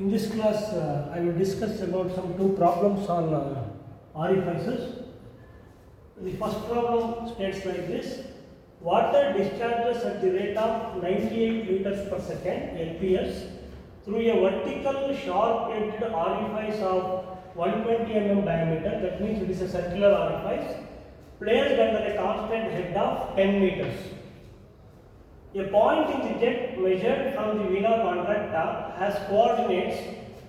In this class, I will discuss about some two problems on orifices. The first problem states like this: water discharges at the rate of 98 liters per second (LPS) through a vertical sharp-edged orifice of 120 mm diameter. That means it is a circular orifice placed under a constant head of 10 meters. A point in the jet measured from the Vena contracta has coordinates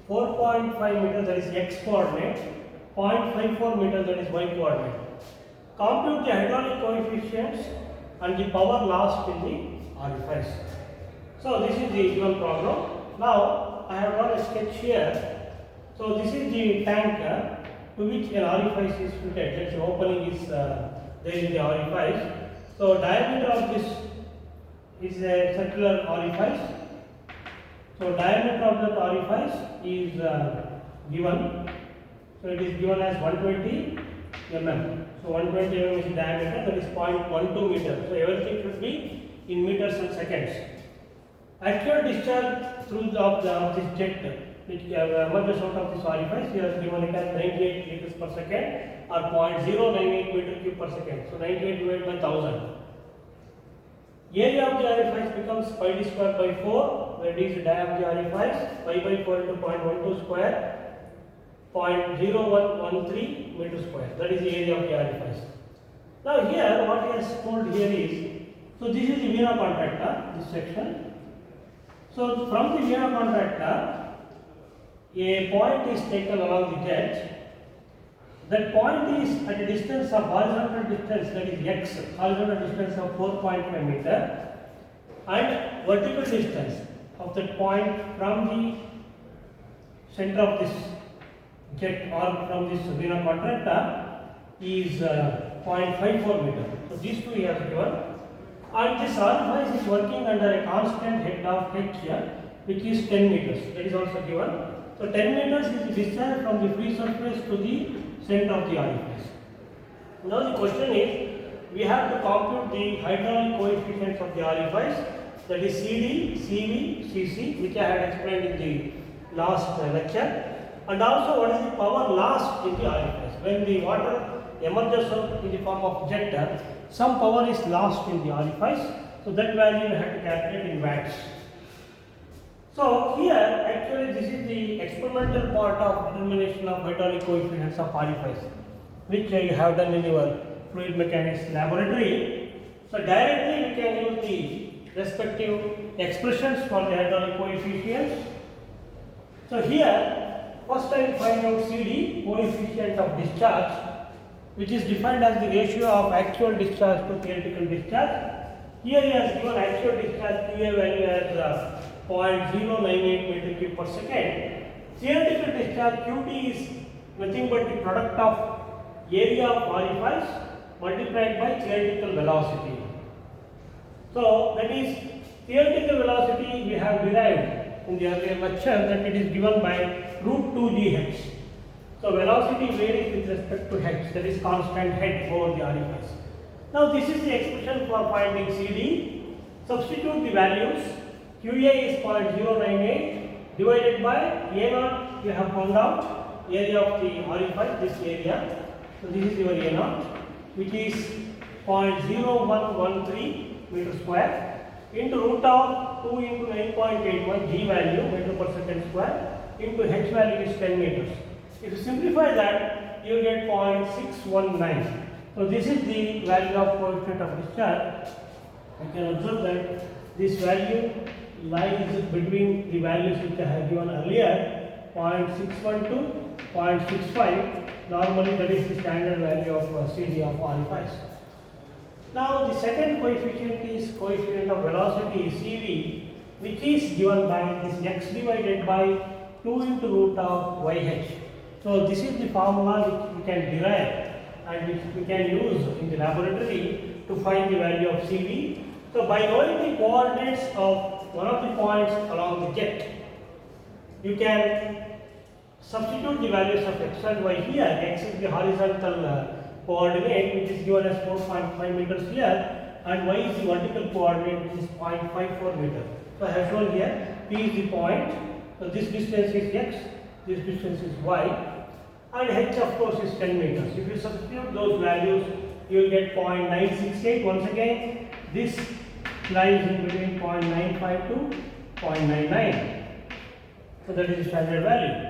4.5 meters, that is x coordinate, 0.54 meters, that is y coordinate. Compute the hydraulic coefficients and the power lost in the orifice. So this is the given problem. Now I have drawn a sketch here. So this is the tank to which an orifice is fitted. Let's say opening is there in the orifice. So diameter of this is a circular orifice. So diameter of the orifice is given. So it is given as 120 mm. So 120 mm is the diameter, that is 0.12 meters. So everything should be in meters and seconds. Actual discharge through this jet which emerges out of this orifice, we have given it as 98 liters per second or 0.098 meter cube per second. So 98 divided by 1000. Area of the orifice becomes pi d square by 4, where d is the dia of the orifice, pi by 4 into 0.12 square, 0.0113 meter square. That is the area of the orifice. Now here, what he has told here is, so this is the Vena contracta, this section. So from the Vena contracta, a point is taken along the jet. That point is at a distance of horizontal distance, that is x, horizontal distance of 4.5 meter, and vertical distance of that point from the center of this jet or from this Vena contracta is 0.54 meter. So these two he has given, and this orifice is working under a constant head of h here, which is 10 meters. That is also given. So 10 meters is the distance from the free surface to the center of the orifice. Now the question is, we have to compute the hydraulic coefficients of the orifice, that is CD, CV, CC, which I had explained in the last lecture, and also what is the power lost in the orifice. When the water emerges out in the form of jet, some power is lost in the orifice, so that value we have to calculate in watts. So here actually this is the experimental part of determination of hydraulic coefficients of orifice, which you have done in your fluid mechanics laboratory. So directly we can use the respective expressions for the hydraulic coefficients. So here first I will find out CD, coefficient of discharge, which is defined as the ratio of actual discharge to theoretical discharge. Here he has given actual discharge QA value as 0.098 meter cube per second. Theoretical discharge QT is nothing but the product of area of orifice multiplied by theoretical velocity. So that is theoretical velocity we have derived in the earlier lecture, that it is given by root 2gh. So velocity varies with respect to h, that is constant head over the orifice. Now this is the expression for finding CD. Substitute the values. QA is 0.098 divided by A0, you have found out area of the orifice, this area. So this is your A0, which is 0.0113 meter square into root of 2 into 9.81 G value meter per second square into H value is 10 meters. If you simplify that, you get 0.619. So this is the value of coefficient of discharge. You can observe that this value lies between the values which I have given earlier, 0.612 to 0.65. Normally that is the standard value of CD of orifice. Now the second coefficient is coefficient of velocity CV, which is given by this x divided by 2 into root of YH. So this is the formula which we can derive and which we can use in the laboratory to find the value of CV. So by knowing the coordinates of one of the points along the jet, you can substitute the values of x and y here. X is the horizontal coordinate, which is given as 4.5 meters here, and y is the vertical coordinate, which is 0.54 meter. So I have shown here P is the point So this distance is x, this distance is y, and h of course is 10 meters. If you substitute those values, you will get 0.968. Once again, this lies in between 0.95 to 0.99. So that is the standard value.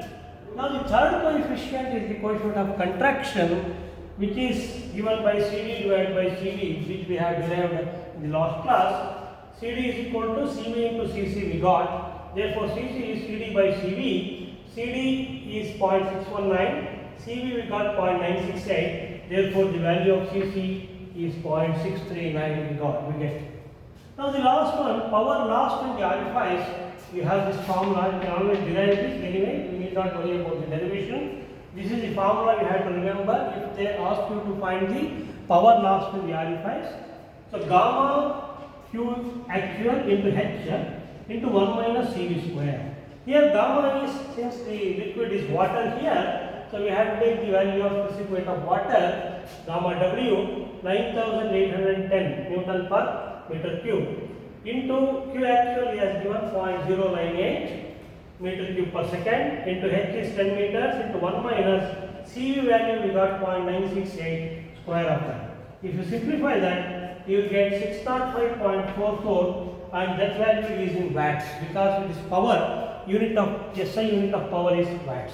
Now the third coefficient is the coefficient of contraction, which is given by CD divided by CD, which we have derived in the last class. CD is equal to CV into CC we got. Therefore, CC is CD by CV. CD is 0.619. CV we got 0.968. Therefore, the value of CC is 0.639 we get. Now the last one, power lost in the orifice. You have this formula. You can always derive this anyway. You need not worry about the derivation. This is the formula you have to remember if they ask you to find the power lost in the orifice. So gamma Q actual into H into 1 minus CV square. Here gamma is, since the liquid is water here, so we have to take the value of precipitate of water, gamma W 9810 Newton per meter cube, into Q actual he has given 0.098 meter cube per second, into H is 10 meters, into 1 minus CV value we got 0.968 square of that. If you simplify that, you will get 605.44, and that value is in watts, because it is power, unit of SI unit of power is watts.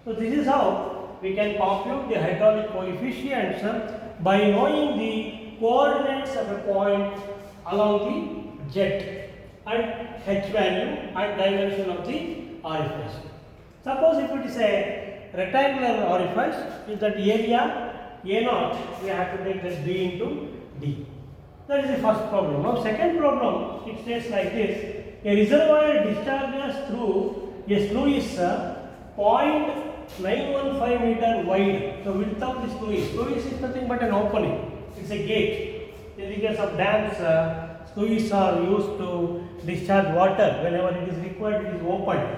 So this is how we can compute the hydraulic coefficients by knowing the coordinates of a point along the jet and H value and dimension of the orifice. Suppose if it is a rectangular orifice, if that area A0, we have to take that B into D. That is the first problem. Now second problem, it states like this: a reservoir discharges through a sluice 0.915 meter wide. So width of the sluice is nothing but an opening. It's a gate. In the case of dams, sluices are used to discharge water. Whenever it is required, it is opened.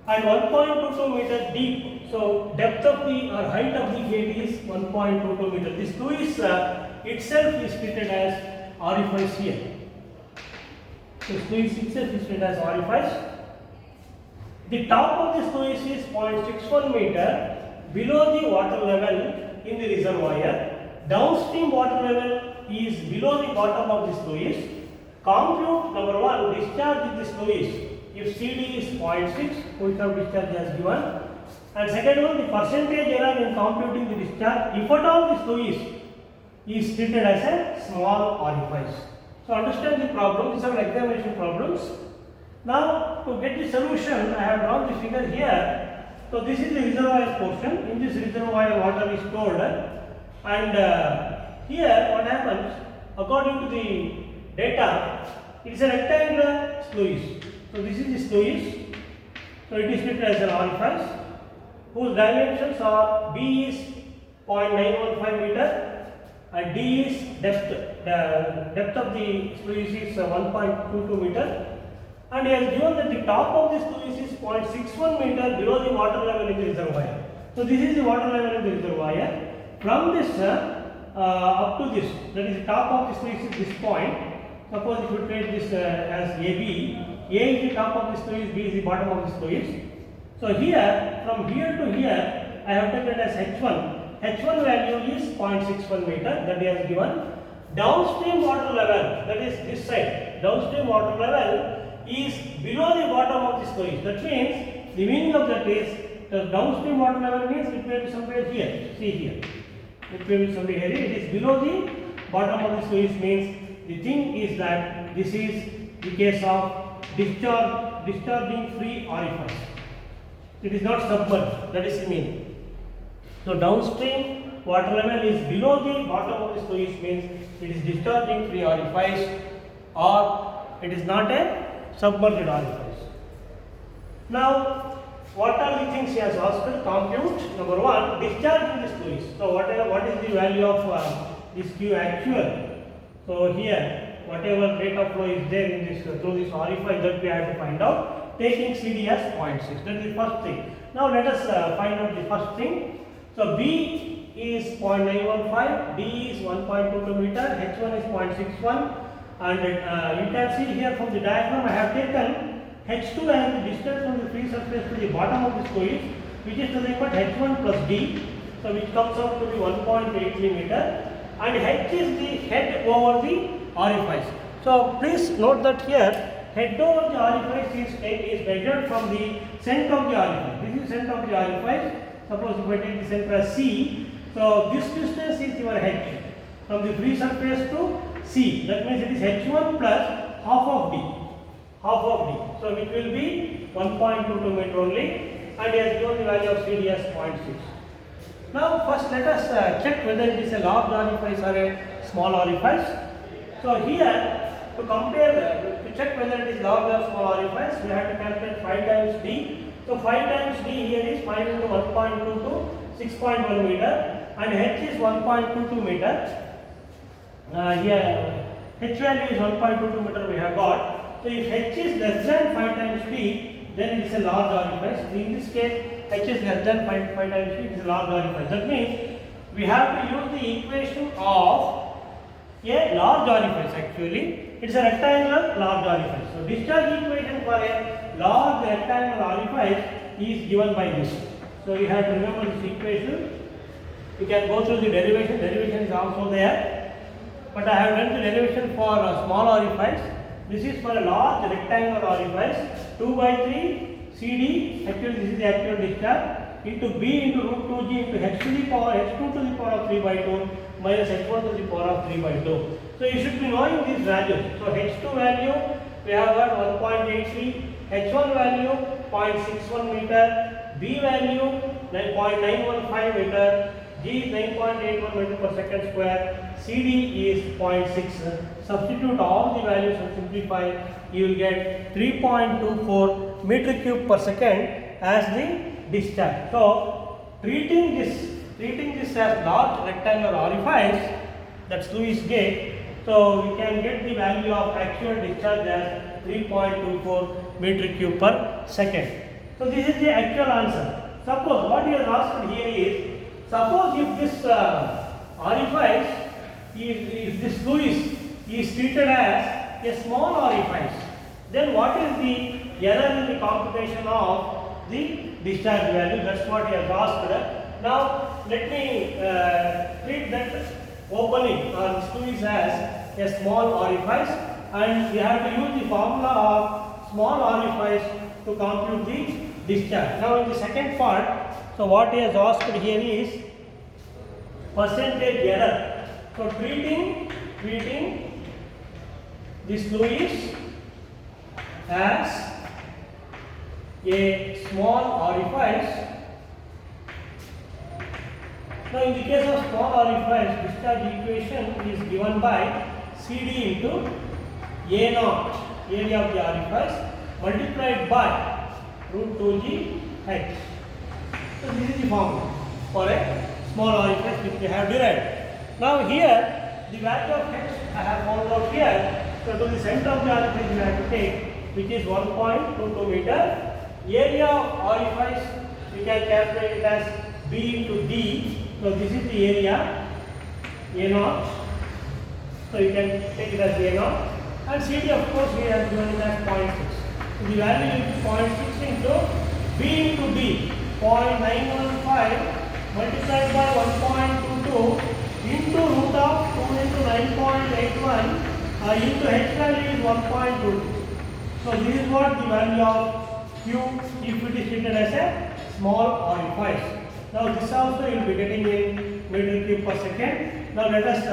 And 1.22 meter deep. So depth of the or height of the gate is 1.22 meter. This sluice itself is treated as orifice here. So sluice itself is treated as orifice. The top of the sluice is 0.61 meter below the water level in the reservoir. Downstream water level is below the bottom of the sluice. Compute number 1, discharge in the sluice. If CD is 0.6, point of discharge as given. And second one, the percentage error in computing the discharge, if at all the sluice is treated as a small orifice. So understand the problem. These are examination problems. Now to get the solution, I have drawn the figure here. So this is the reservoir portion. In this reservoir water is stored, and here what happens, according to the data, it is a rectangular sluice. So this is the sluice. So it is treated as an orifice whose dimensions are B is 0.915 meter and D is depth. The depth of the sluice is 1.22 meter, and he has given that the top of the sluice is 0.61 meter below the water level in the reservoir. So this is the water level in the reservoir. From this up to this, that is the top of the sluice is this point. Suppose if you take this as AB, A is the top of the sluice, B is the bottom of the sluice. So here, from here to here, I have taken as H1. H1 value is 0.61 meter, that he has given. Downstream water level, that is this side, downstream water level is below the bottom of the sluice. That means, the meaning of that is, the downstream water level means it may be somewhere here, see here. It may be somewhere here, it is below the bottom of the sluice, means the thing is that this is the case of discharging free orifice. It is not submerged, that is the meaning. So downstream water level is below the bottom of the sluice, means it is discharging free orifice, or it is not a submerged orifice. Now, what are the things he has asked? Compute number 1, discharge in the sluice. So what is the value of this Q actual? So here, whatever rate of flow is there in this through this orifice, that we have to find out, taking CD as 0.6. That is the first thing. Now let us find out the first thing. So B is 0.915, D is 1.22 meter, H1 is 0.61, and you can see here from the diagram I have taken H2 as the distance from the free surface to the bottom of the squeeze, which is nothing but H1 plus D, so which comes out to be 1.83 meter, and H is the head over the orifice. So please note that here head over the orifice is measured from the center of the orifice. This is center of the orifice. Suppose if I take the center as C, so this distance is your H from the free surface to C. That means it is H1 plus half of D. Half of D. So which will be 1.22 meter only, and he has given the value of CD as 0.6. Now first let us check whether it is a large orifice or a small orifice. So here to compare, to check whether it is large or small orifice, we have to calculate 5 times D. So 5 times D here is 5 into 1.22, 6.1 meter, and H is 1.22 meter. Here H value is 1.22 meter we have got. So if H is less than 5 times D, then it is a large orifice. In this case, H is less than 5 times D, it is a large orifice. That means we have to use the equation of a large orifice actually. It is a rectangular large orifice. So discharge equation for a large rectangular orifice is given by this. So you have to remember this equation. You can go through the derivation. Derivation is also there. But I have done the derivation for a small orifice. This is for a large rectangular orifice. 2 by 3 CD, actually this is the actual discharge, into B into root 2G into H to the power H2 to the power of 3 by 2 minus H1 to the power of 3 by 2. So you should be knowing these values. So H2 value we have got 1.83, H1 value 0.61 meter, B value 9.915 meter, G is 9.81 meter per second square, CD is 0.6. Substitute all the values and simplify, you will get 3.24 meter cube per second as the discharge. So treating this as large rectangular orifice, that's Lewis gauge, so we can get the value of actual discharge as 3.24 meter cube per second. So this is the actual answer. Suppose what he has asked here is, suppose if this orifice is this Lewis is treated as a small orifice, then what is the error in the computation of the discharge value? That's what he has asked. Now let me treat that opening or Lewis as a small orifice, and we have to use the formula of small orifice to compute the discharge. Now in the second part, so what he has asked here is percentage error. So treating this Lewis as a small orifice. Now in the case of small orifice, discharge equation is given by CD into A0, area of the orifice, multiplied by root 2G H. So this is the formula for a small orifice which we have derived. Now here the value of H I have found out here. So to the center of the orifice we have to take, which is 1.22 meter. Area of orifice we can calculate it as B into D. So this is the area A0. So you can take it as A0. And CD of course we have given it as 0.6. So the value is 0.6 into B into D, 0.915 multiplied by 1.22 into root of 2 into 9.81 into H value is 1.22. So this is what the value of Q if it is treated as a small orifice. Now this also you will be getting in meter cube per second. Now let us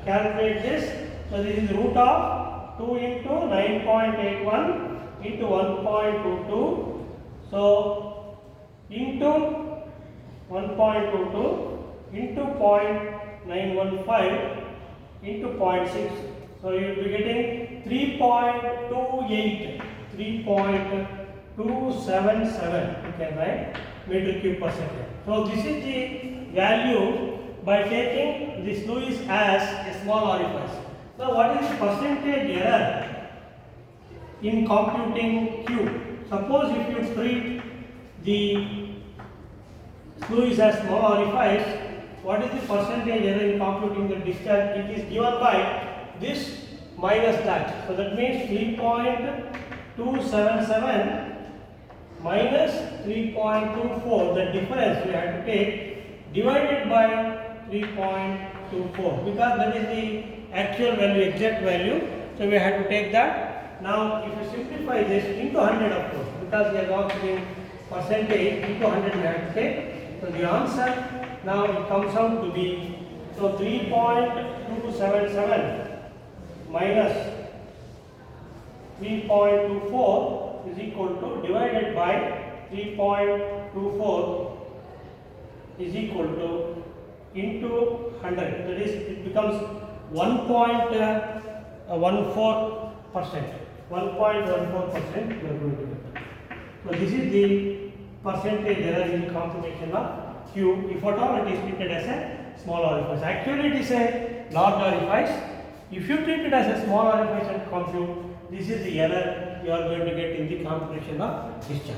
calculate this. So this is root of 2 into 9.81 into 1.22. So into 1.22 into 0.915 into 0.6. So you will be getting 3.28, 3.277, you can write meter cube per second. So this is the value by taking this Lewis as a small orifice. Now what is the percentage error in computing Q? Suppose if you treat the Lewis as small orifice, what is the percentage error in computing the discharge? It is given by this minus that. So that means 277 minus 3.24, the difference we have to take divided by 3.24 because that is the actual value, exact value. So we have to take that. Now if you simplify this into 100 of course, because we are also percentage into 100 we have to take. So the answer now it comes out to be, so 3.277 minus 3.24 is equal to divided by 3.24 is equal to into 100. That is, it becomes 1.14%. 1.14% you are going to get. So this is the percentage error in computation of Q. If at all it is treated as a small orifice. Actually it is a large orifice. If you treat it as a small orifice and compute, this is the error you are going to get in the computation of discharge.